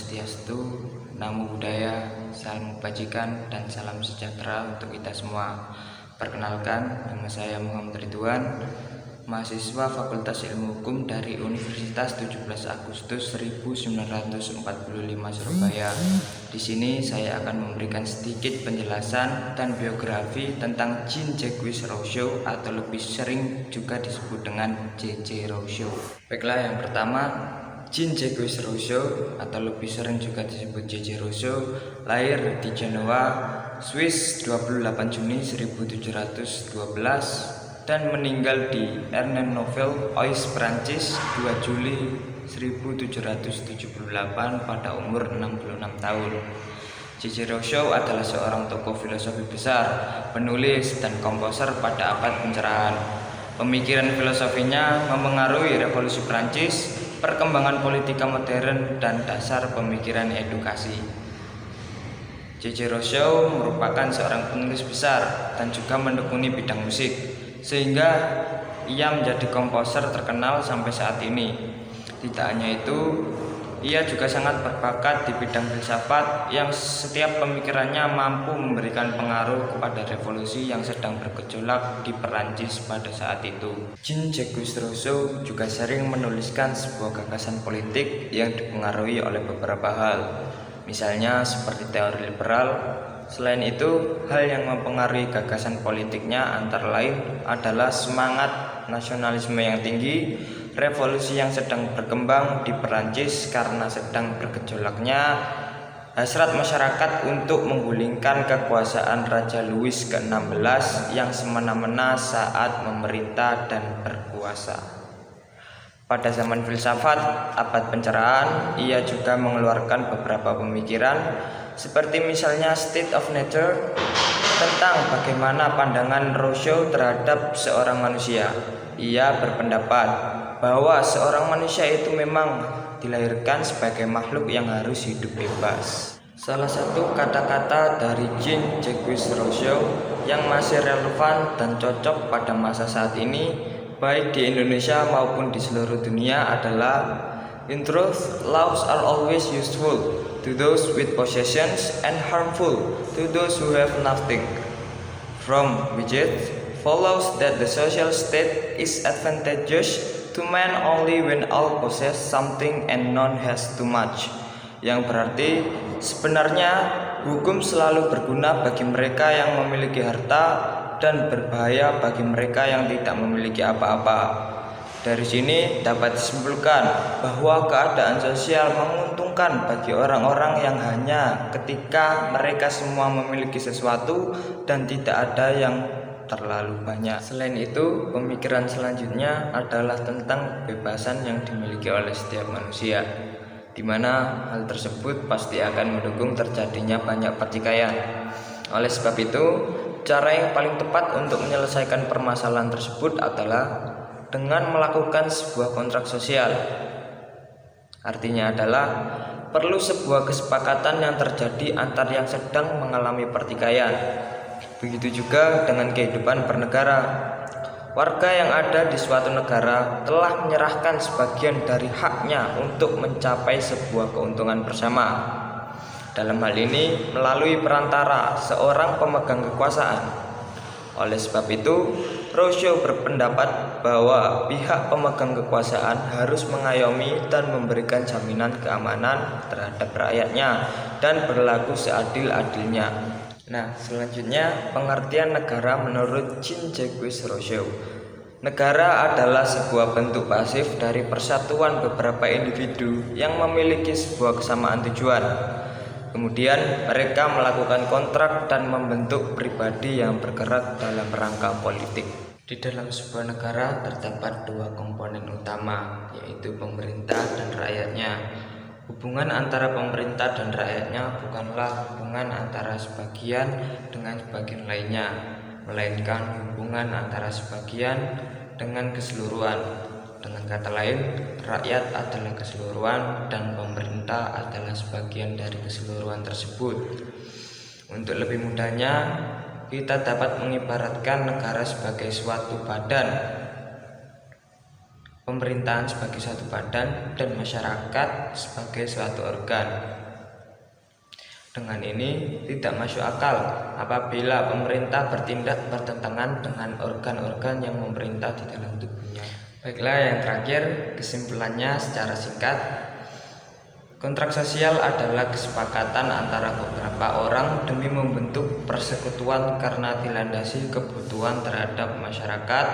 Swastiastu, Namo Buddhaya, salam kebajikan dan salam sejahtera untuk kita semua. Perkenalkan, nama saya Muhammad Ridwan, mahasiswa Fakultas Ilmu Hukum dari Universitas 17 Agustus 1945 Surabaya. Di sini saya akan memberikan sedikit penjelasan dan biografi tentang Jin-Jacques Rousseau atau lebih sering juga disebut dengan J.J. Rousseau. Baiklah, yang pertama, Jin-Jacques Rousseau atau lebih sering juga disebut J.J. Rousseau lahir di Genoa, Swiss 28 Juni 1712 dan meninggal di Ernenonville-Oise, Prancis 2 Juli 1778 pada umur 66 tahun. J.J. Rousseau adalah seorang tokoh filosofi besar, penulis dan komposer pada abad pencerahan. Pemikiran filosofinya mempengaruhi revolusi Prancis, perkembangan politika modern, dan dasar pemikiran edukasi. J.J. Rousseau merupakan seorang penulis besar dan juga menekuni bidang musik, sehingga ia menjadi komposer terkenal sampai saat ini. Tidak hanya itu, ia juga sangat berbakat di bidang filsafat yang setiap pemikirannya mampu memberikan pengaruh kepada revolusi yang sedang bergejolak di Perancis pada saat itu. Jean-Jacques Rousseau juga sering menuliskan sebuah gagasan politik yang dipengaruhi oleh beberapa hal, misalnya seperti teori liberal. Selain itu, hal yang mempengaruhi gagasan politiknya antara lain adalah semangat nasionalisme yang tinggi, revolusi yang sedang berkembang di Perancis karena sedang bergejolaknya hasrat masyarakat untuk menggulingkan kekuasaan Raja Louis ke-16 yang semena-mena saat memerintah dan berkuasa. Pada zaman filsafat abad pencerahan, ia juga mengeluarkan beberapa pemikiran seperti misalnya State of Nature tentang bagaimana pandangan Rousseau terhadap seorang manusia. Ia berpendapat bahwa seorang manusia itu memang dilahirkan sebagai makhluk yang harus hidup bebas. Salah satu kata-kata dari Jean-Jacques Rousseau yang masih relevan dan cocok pada masa saat ini, baik di Indonesia maupun di seluruh dunia adalah, "In truth, laws are always useful to those with possessions and harmful to those who have nothing. From which it follows that the social state is advantageous to man only when all possess something and none has too much." Yang berarti sebenarnya hukum selalu berguna bagi mereka yang memiliki harta dan berbahaya bagi mereka yang tidak memiliki apa-apa. Dari sini dapat disimpulkan bahwa keadaan sosial menguntungkan bagi orang-orang yang hanya ketika mereka semua memiliki sesuatu dan tidak ada yang terlalu banyak. Selain itu, pemikiran selanjutnya adalah tentang kebebasan yang dimiliki oleh setiap manusia, di mana hal tersebut pasti akan mendukung terjadinya banyak pertikaian. Oleh sebab itu, cara yang paling tepat untuk menyelesaikan permasalahan tersebut adalah dengan melakukan sebuah kontrak sosial. Artinya adalah perlu sebuah kesepakatan yang terjadi antar yang sedang mengalami pertikaian. Begitu juga dengan kehidupan bernegara. Warga yang ada di suatu negara telah menyerahkan sebagian dari haknya untuk mencapai sebuah keuntungan bersama. Dalam hal ini melalui perantara seorang pemegang kekuasaan. Oleh sebab itu, Rousseau berpendapat bahwa pihak pemegang kekuasaan harus mengayomi dan memberikan jaminan keamanan terhadap rakyatnya dan berlaku seadil-adilnya. Nah, selanjutnya pengertian negara menurut Jean-Jacques Rousseau. Negara adalah sebuah bentuk pasif dari persatuan beberapa individu yang memiliki sebuah kesamaan tujuan. Kemudian mereka melakukan kontrak dan membentuk pribadi yang bergerak dalam rangka politik. Di dalam sebuah negara terdapat dua komponen utama, yaitu pemerintah dan rakyatnya. Hubungan antara pemerintah dan rakyatnya bukanlah hubungan antara sebagian dengan sebagian lainnya, melainkan hubungan antara sebagian dengan keseluruhan. Dengan kata lain, rakyat adalah keseluruhan dan pemerintah adalah sebagian dari keseluruhan tersebut. Untuk lebih mudahnya, kita dapat mengibaratkan negara sebagai suatu badan pemerintahan sebagai suatu badan, dan masyarakat sebagai suatu organ. Dengan ini tidak masuk akal apabila pemerintah bertindak bertentangan dengan organ-organ yang memerintah di dalam tubuhnya. Baiklah, yang terakhir, kesimpulannya secara singkat, kontrak sosial adalah kesepakatan antara beberapa orang demi membentuk persekutuan karena dilandasi kebutuhan terhadap masyarakat,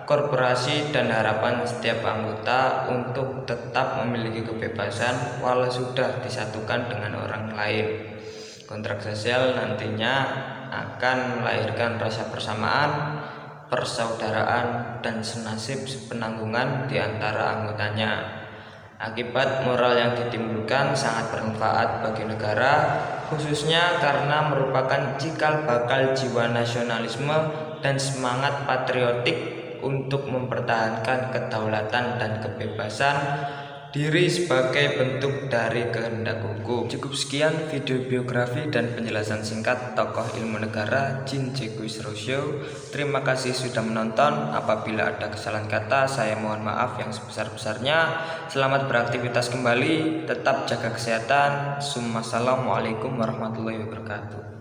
korporasi, dan harapan setiap anggota untuk tetap memiliki kebebasan walau sudah disatukan dengan orang lain. Kontrak sosial nantinya akan melahirkan rasa persamaan, persaudaraan, dan senasib sepenanggungan di antara anggotanya. Akibat moral yang ditimbulkan sangat bermanfaat bagi negara, khususnya karena merupakan cikal bakal jiwa nasionalisme dan semangat patriotik untuk mempertahankan kedaulatan dan kebebasan diri sebagai bentuk dari kehendak hukum. Cukup sekian video biografi dan penjelasan singkat tokoh ilmu negara Jean Jacques Rousseau. Terima kasih sudah menonton. Apabila ada kesalahan kata, saya mohon maaf yang sebesar-besarnya. Selamat beraktivitas kembali, tetap jaga kesehatan. Assalamualaikum warahmatullahi wabarakatuh.